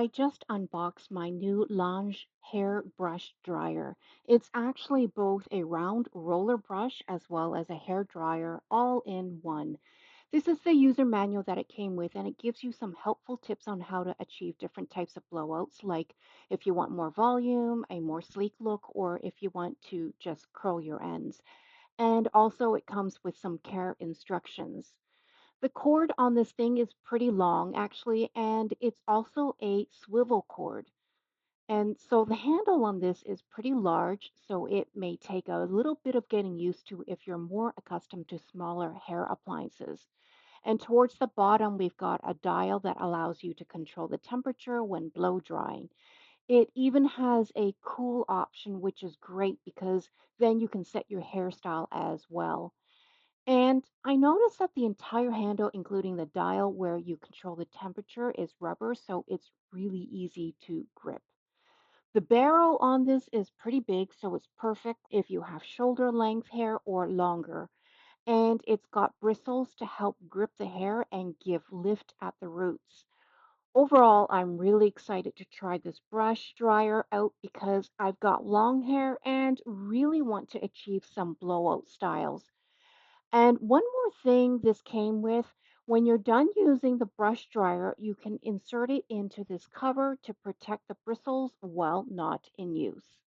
I just unboxed my new Lange hair brush dryer. It's actually both a round roller brush as well as a hair dryer all in one. This is the user manual that it came with, and it gives you some helpful tips on how to achieve different types of blowouts, like if you want more volume, a more sleek look, or if you want to just curl your ends. And also, it comes with some care instructions. The cord on this thing is pretty long, actually, and it's also a swivel cord. And so the handle on this is pretty large, so it may take a little bit of getting used to if you're more accustomed to smaller hair appliances. And towards the bottom, we've got a dial that allows you to control the temperature when blow drying. It even has a cool option, which is great because then you can set your hairstyle as well. And I noticed that the entire handle, including the dial where you control the temperature, is rubber, so it's really easy to grip. The barrel on this is pretty big, so it's perfect if you have shoulder length hair or longer. And it's got bristles to help grip the hair and give lift at the roots. Overall, I'm really excited to try this brush dryer out because I've got long hair and really want to achieve some blowout styles. And one more thing this came with, when you're done using the brush dryer, you can insert it into this cover to protect the bristles while not in use.